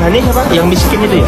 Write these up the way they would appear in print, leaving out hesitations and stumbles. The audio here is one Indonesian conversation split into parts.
Arhan ini siapa? Yang miskin itu ya?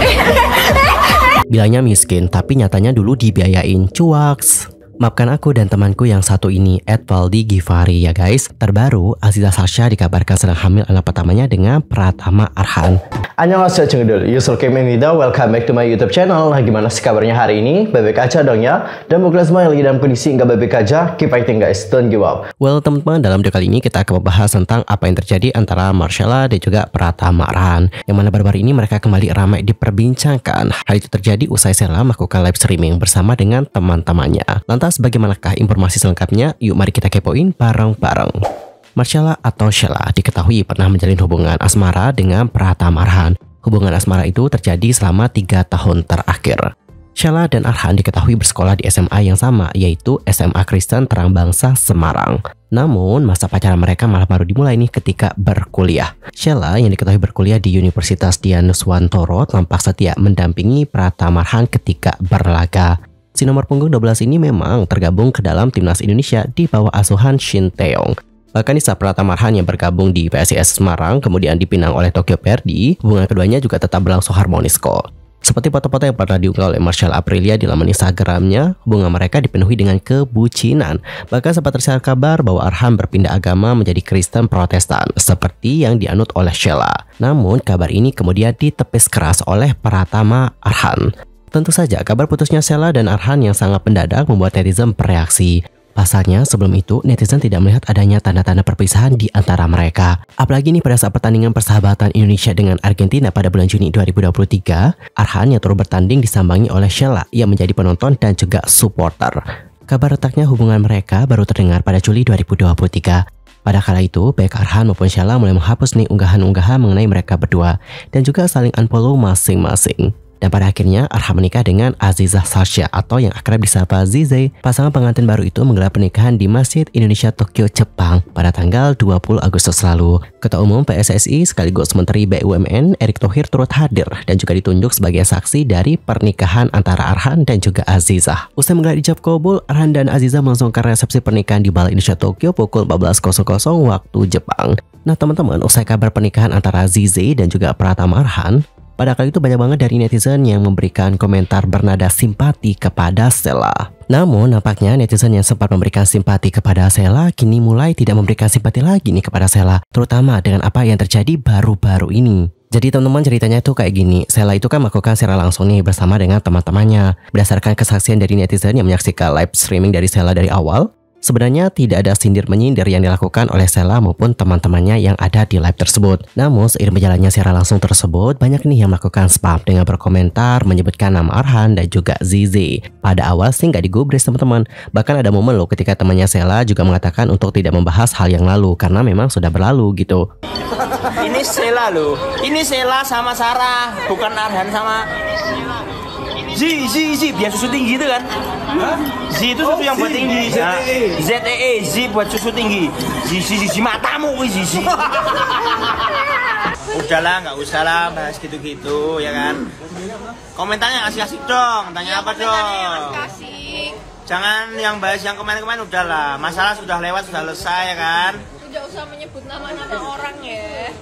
Bilangnya miskin, tapi nyatanya dulu dibiayain. Cuaks. Maafkan aku dan temanku yang satu ini, Edvaldi Givari ya guys. Terbaru, Aziza Sasha dikabarkan sedang hamil anak pertamanya dengan Pratama Arhan. Annyeonghaseyo Cengedul, Yusul Kemenida, welcome back to my YouTube channel. Nah, gimana sih kabarnya hari ini? Baik-baik aja dong ya. Dan buat kalian semua yang lagi dalam kondisi nggak baik-baik aja, keep fighting guys, don't give up. Well teman-teman, dalam video kali ini kita akan membahas tentang apa yang terjadi antara Marcella dan juga Pratama Arhan, yang mana baru-baru ini mereka kembali ramai diperbincangkan. Hal itu terjadi usai Sheila melakukan live streaming bersama dengan teman-temannya. Lantas bagaimanakah informasi selengkapnya? Yuk mari kita kepoin bareng-bareng. Marcella atau Sheila diketahui pernah menjalin hubungan asmara dengan Pratama Arhan. Hubungan asmara itu terjadi selama 3 tahun terakhir. Sheila dan Arhan diketahui bersekolah di SMA yang sama, yaitu SMA Kristen Terang Bangsa Semarang. Namun, masa pacaran mereka malah baru dimulai nih ketika berkuliah. Sheila yang diketahui berkuliah di Universitas Dianuswantoro tampak setia mendampingi Pratama Arhan ketika berlaga. Si nomor punggung 12 ini memang tergabung ke dalam timnas Indonesia di bawah asuhan Shin Tae-yong. Bahkan di saat Pratama Arhan yang bergabung di PSIS Semarang kemudian dipinang oleh Tokyo Verdy, hubungan keduanya juga tetap berlangsung harmonis kok. Seperti foto-foto yang pernah diunggah oleh Marcella Aprilia di laman Instagramnya, hubungan mereka dipenuhi dengan kebucinan. Bahkan sempat tersiar kabar bahwa Arhan berpindah agama menjadi Kristen Protestan, seperti yang dianut oleh Sheila. Namun kabar ini kemudian ditepis keras oleh Pratama Arhan. Tentu saja kabar putusnya Sheila dan Arhan yang sangat mendadak membuat netizen bereaksi. Pasalnya sebelum itu netizen tidak melihat adanya tanda-tanda perpisahan di antara mereka. Apalagi nih pada saat pertandingan persahabatan Indonesia dengan Argentina pada bulan Juni 2023, Arhan yang turut bertanding disambangi oleh Sheila yang menjadi penonton dan juga supporter. Kabar retaknya hubungan mereka baru terdengar pada Juli 2023. Pada kala itu, baik Arhan maupun Sheila mulai menghapus nih unggahan-unggahan mengenai mereka berdua dan juga saling unfollow masing-masing. Dan pada akhirnya Arhan menikah dengan Aziza Sasha atau yang akrab disapa Zize. Pasangan pengantin baru itu menggelar pernikahan di Masjid Indonesia Tokyo, Jepang pada tanggal 20 Agustus lalu. Ketua Umum PSSI sekaligus Menteri BUMN Erick Thohir turut hadir dan juga ditunjuk sebagai saksi dari pernikahan antara Arhan dan juga Aziza. Usai menggelar ijab kabul, Arhan dan Aziza melangsungkan resepsi pernikahan di Balai Indonesia Tokyo pukul 14.00 waktu Jepang. Nah teman-teman, usai kabar pernikahan antara Zize dan juga Pratama Arhan, pada kali itu banyak banget dari netizen yang memberikan komentar bernada simpati kepada Sheila. Namun nampaknya netizen yang sempat memberikan simpati kepada Sheila kini mulai tidak memberikan simpati lagi nih kepada Sheila, terutama dengan apa yang terjadi baru-baru ini. Jadi teman-teman ceritanya itu kayak gini, Sheila itu kan melakukan secara langsung nih bersama dengan teman-temannya. Berdasarkan kesaksian dari netizen yang menyaksikan live streaming dari Sheila dari awal, sebenarnya tidak ada sindir-menyindir yang dilakukan oleh Sheila maupun teman-temannya yang ada di live tersebut. Namun seiring berjalannya secara langsung tersebut, banyak nih yang melakukan spam dengan berkomentar menyebutkan nama Arhan dan juga Zize. Pada awal sih nggak digubris teman-teman. Bahkan ada momen loh ketika temannya Sheila juga mengatakan untuk tidak membahas hal yang lalu karena memang sudah berlalu gitu. Ini Sheila loh. Ini Sheila sama Sarah, bukan Arhan sama Z biar susu tinggi itu kan? Z itu susu yang buat tinggi. Nah, ZEE Z buat susu tinggi. Z matamu wih Z. Udahlah, nggak usah lah bahas gitu-gitu ya kan? Komentarnya asik-asik dong. Tanya apa dong? Jangan yang bahas yang kemarin-kemarin udahlah. Masalah sudah lewat, sudah selesai ya kan? Tidak usah menyebut nama-nama orang ya.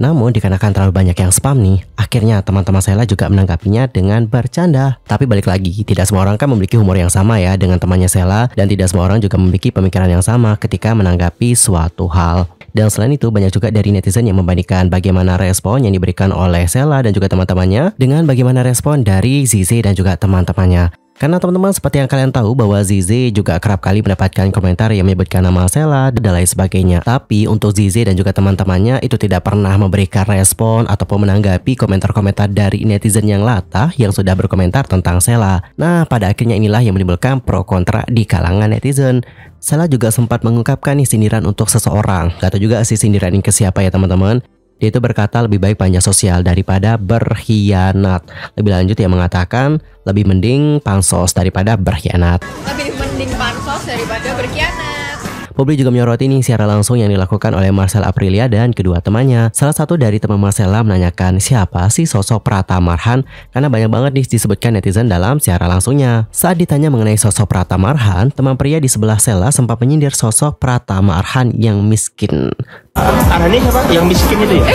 Namun dikarenakan terlalu banyak yang spam nih, akhirnya teman-teman Sheila juga menanggapinya dengan bercanda. Tapi balik lagi, tidak semua orang kan memiliki humor yang sama ya dengan temannya Sheila, dan tidak semua orang juga memiliki pemikiran yang sama ketika menanggapi suatu hal. Dan selain itu banyak juga dari netizen yang membandingkan bagaimana respon yang diberikan oleh Sheila dan juga teman-temannya dengan bagaimana respon dari Zize dan juga teman-temannya. Karena teman-teman seperti yang kalian tahu bahwa Zize juga kerap kali mendapatkan komentar yang menyebutkan nama Sheila dan lain sebagainya. Tapi untuk Zize dan juga teman-temannya itu tidak pernah memberikan respon ataupun menanggapi komentar-komentar dari netizen yang latah yang sudah berkomentar tentang Sheila. Nah pada akhirnya inilah yang menimbulkan pro kontra di kalangan netizen. Sheila juga sempat mengungkapkan nih sindiran untuk seseorang. Gak tahu juga sih sindiran ini ke siapa ya teman-teman. Dia itu berkata lebih baik panjang sosial daripada berkhianat. Lebih lanjut ia mengatakan lebih mending pansos daripada berkhianat. Lebih mending pansos daripada berkhianat. Publik juga menyoroti nih secara langsung yang dilakukan oleh Marcella Aprilia dan kedua temannya. Salah satu dari teman Marcella menanyakan siapa sih sosok Pratama Arhan karena banyak banget nih disebutkan netizen dalam secara langsungnya. Saat ditanya mengenai sosok Pratama Arhan, teman pria di sebelah Sheila sempat menyindir sosok Pratama Arhan yang miskin. Arhan ini siapa? Yang miskin itu ya?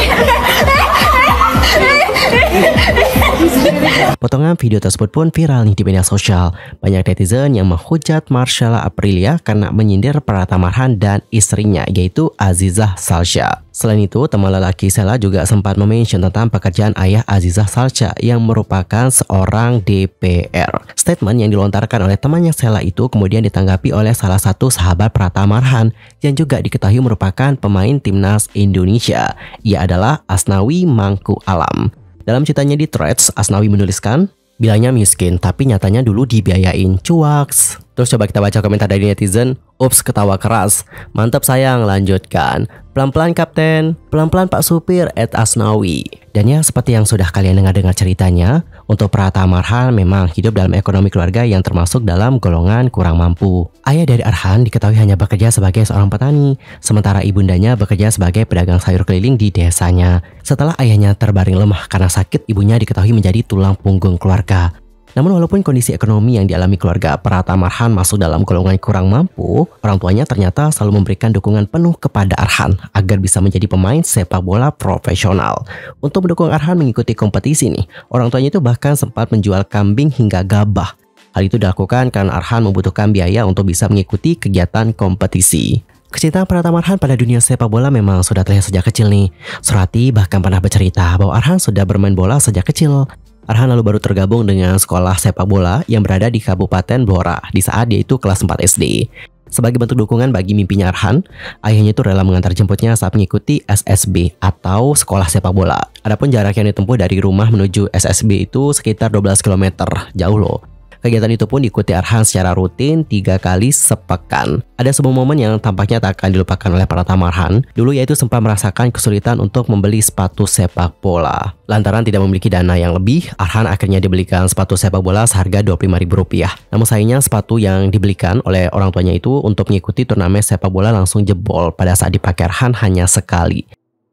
Potongan video tersebut pun viral nih di media sosial. Banyak netizen yang menghujat Marcella Aprilia karena menyindir Pratama Marhan dan istrinya yaitu Azizah Salsha. Selain itu, teman lelaki Sheila juga sempat mention tentang pekerjaan ayah Azizah Salsha yang merupakan seorang DPR. Statement yang dilontarkan oleh temannya Sheila itu kemudian ditanggapi oleh salah satu sahabat Pratama Marhan yang juga diketahui merupakan pemain timnas Indonesia. Ia adalah Asnawi Mangku Alam. Dalam ceritanya di Threads, Asnawi menuliskan, bilangnya miskin, tapi nyatanya dulu dibiayain, cuaks. Terus coba kita baca komentar dari netizen. Ups, ketawa keras. Mantap sayang, lanjutkan. Pelan-pelan kapten, pelan-pelan Pak Supir, @Asnawi. Dan ya, seperti yang sudah kalian dengar ceritanya, untuk Pratama Marhan memang hidup dalam ekonomi keluarga yang termasuk dalam golongan kurang mampu. Ayah dari Arhan diketahui hanya bekerja sebagai seorang petani, sementara ibundanya bekerja sebagai pedagang sayur keliling di desanya. Setelah ayahnya terbaring lemah karena sakit, ibunya diketahui menjadi tulang punggung keluarga. Namun walaupun kondisi ekonomi yang dialami keluarga Pratama Marhan masuk dalam golongan kurang mampu, orang tuanya ternyata selalu memberikan dukungan penuh kepada Arhan agar bisa menjadi pemain sepak bola profesional. Untuk mendukung Arhan mengikuti kompetisi nih, orang tuanya itu bahkan sempat menjual kambing hingga gabah. Hal itu dilakukan karena Arhan membutuhkan biaya untuk bisa mengikuti kegiatan kompetisi. Kecintaan Pratama Marhan pada dunia sepak bola memang sudah terlihat sejak kecil nih. Surati bahkan pernah bercerita bahwa Arhan sudah bermain bola sejak kecil. Arhan lalu baru tergabung dengan sekolah sepak bola yang berada di Kabupaten Blora di saat dia itu kelas 4 SD. Sebagai bentuk dukungan bagi mimpinya Arhan, ayahnya itu rela mengantar jemputnya saat mengikuti SSB atau sekolah sepak bola. Adapun jarak yang ditempuh dari rumah menuju SSB itu sekitar 12 km, jauh loh. Kegiatan itu pun diikuti Arhan secara rutin 3 kali sepekan. Ada sebuah momen yang tampaknya tak akan dilupakan oleh Pratama Marhan. Dulu yaitu sempat merasakan kesulitan untuk membeli sepatu sepak bola. Lantaran tidak memiliki dana yang lebih, Arhan akhirnya dibelikan sepatu sepak bola seharga Rp25.000. Namun sayangnya sepatu yang dibelikan oleh orang tuanya itu untuk mengikuti turnamen sepak bola langsung jebol pada saat dipakai Arhan hanya sekali.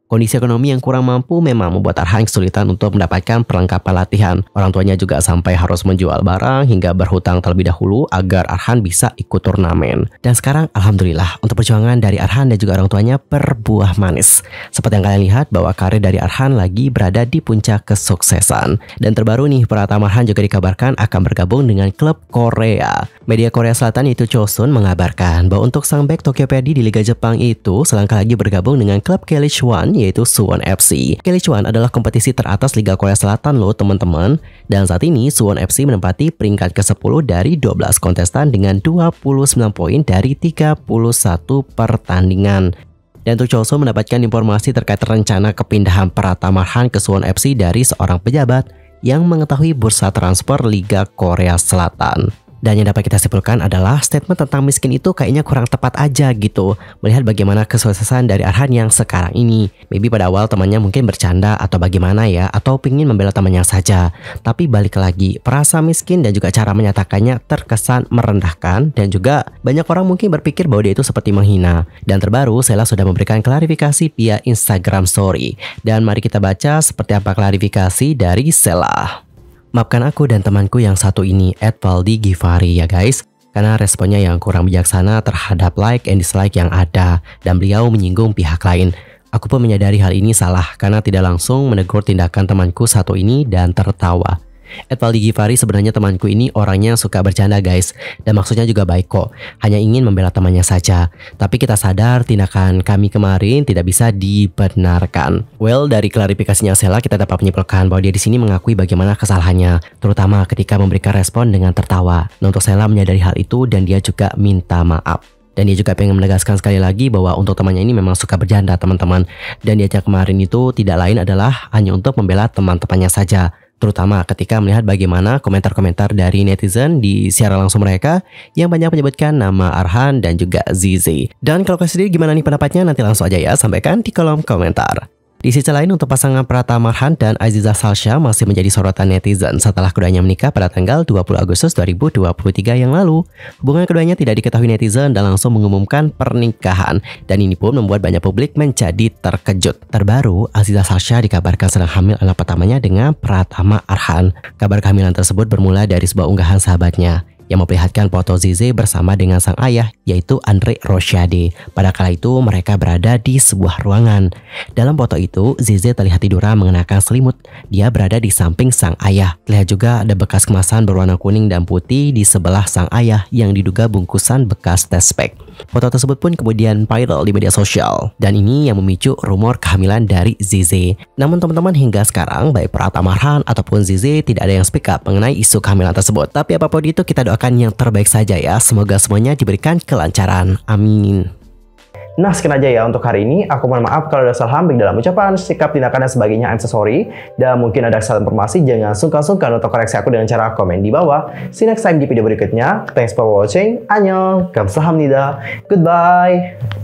Kondisi ekonomi yang kurang mampu memang membuat Arhan kesulitan untuk mendapatkan perlengkapan latihan. Orang tuanya juga sampai harus menjual barang hingga berhutang terlebih dahulu agar Arhan bisa ikut turnamen. Dan sekarang alhamdulillah untuk perjuangan dari Arhan dan juga orang tuanya berbuah manis. Seperti yang kalian lihat bahwa karir dari Arhan lagi berada di puncak kesuksesan. Dan terbaru nih, Pratama Marhan juga dikabarkan akan bergabung dengan klub Korea. Media Korea Selatan yaitu Chosun mengabarkan bahwa untuk sang bek Tokyo Verdy di Liga Jepang itu selangkah lagi bergabung dengan klub Kalichuan yaitu Suwon FC. Kalichuan adalah kompetisi teratas Liga Korea Selatan loh teman-teman. Dan saat ini Suwon FC menempati peringkat ke-10 dari 12 kontestan dengan 29 poin dari 31 pertandingan. Dan untuk Chosun mendapatkan informasi terkait rencana kepindahan Pratama Marhan ke Suwon FC dari seorang pejabat yang mengetahui bursa transfer Liga Korea Selatan. Dan yang dapat kita simpulkan adalah statement tentang miskin itu kayaknya kurang tepat aja gitu. Melihat bagaimana kesuksesan dari Arhan yang sekarang ini. Maybe pada awal temannya mungkin bercanda atau bagaimana ya, atau pingin membela temannya saja. Tapi balik lagi, perasa miskin dan juga cara menyatakannya terkesan merendahkan. Dan juga banyak orang mungkin berpikir bahwa dia itu seperti menghina. Dan terbaru, Sheila sudah memberikan klarifikasi via Instagram Story. Dan mari kita baca seperti apa klarifikasi dari Sheila. Maafkan aku dan temanku yang satu ini, @Valdi_Givari ya guys. Karena responnya yang kurang bijaksana terhadap like and dislike yang ada. Dan beliau menyinggung pihak lain. Aku pun menyadari hal ini salah karena tidak langsung menegur tindakan temanku satu ini dan tertawa. @Valdi_Givari sebenarnya temanku ini orangnya suka bercanda guys. Dan maksudnya juga baik kok. Hanya ingin membela temannya saja. Tapi kita sadar tindakan kami kemarin tidak bisa dibenarkan. Well, dari klarifikasinya Sheila kita dapat menyimpulkan bahwa dia di sini mengakui bagaimana kesalahannya. Terutama ketika memberikan respon dengan tertawa. Nah, untuk Sheila menyadari hal itu dan dia juga minta maaf. Dan dia juga pengen menegaskan sekali lagi bahwa untuk temannya ini memang suka bercanda teman-teman. Dan diajak kemarin itu tidak lain adalah hanya untuk membela teman-temannya saja. Terutama ketika melihat bagaimana komentar-komentar dari netizen di siaran langsung mereka yang banyak menyebutkan nama Arhan dan juga Zizi. Dan kalau kalian sendiri gimana nih pendapatnya, nanti langsung aja ya sampaikan di kolom komentar. Di sisi lain untuk pasangan Pratama Marhan dan Azizah Salsha masih menjadi sorotan netizen setelah keduanya menikah pada tanggal 20 Agustus 2023 yang lalu. Hubungan keduanya tidak diketahui netizen dan langsung mengumumkan pernikahan. Dan ini pun membuat banyak publik menjadi terkejut. Terbaru, Azizah Salsha dikabarkan sedang hamil anak pertamanya dengan Pratama Arhan. Kabar kehamilan tersebut bermula dari sebuah unggahan sahabatnya yang memperlihatkan foto Zize bersama dengan sang ayah, yaitu Andre Rochade. Pada kala itu mereka berada di sebuah ruangan. Dalam foto itu Zize terlihat tiduran mengenakan selimut. Dia berada di samping sang ayah. Terlihat juga ada bekas kemasan berwarna kuning dan putih di sebelah sang ayah yang diduga bungkusan bekas tespek. Foto tersebut pun kemudian viral di media sosial, dan ini yang memicu rumor kehamilan dari Zize. Namun teman-teman, hingga sekarang baik Pratama Arhan ataupun Zize tidak ada yang speak up mengenai isu kehamilan tersebut. Tapi apapun itu, kita doakan yang terbaik saja ya. Semoga semuanya diberikan kelancaran. Amin. Nah, sekian aja ya untuk hari ini. Aku mohon maaf kalau ada salah baik dalam ucapan, sikap, tindakan, dan sebagainya. I'm so sorry. Dan mungkin ada kesalahan informasi, jangan sungkan-sungkan untuk koreksi aku dengan cara komen di bawah. See you next time di video berikutnya. Thanks for watching. Annyeong. Kamsahamnida. Goodbye.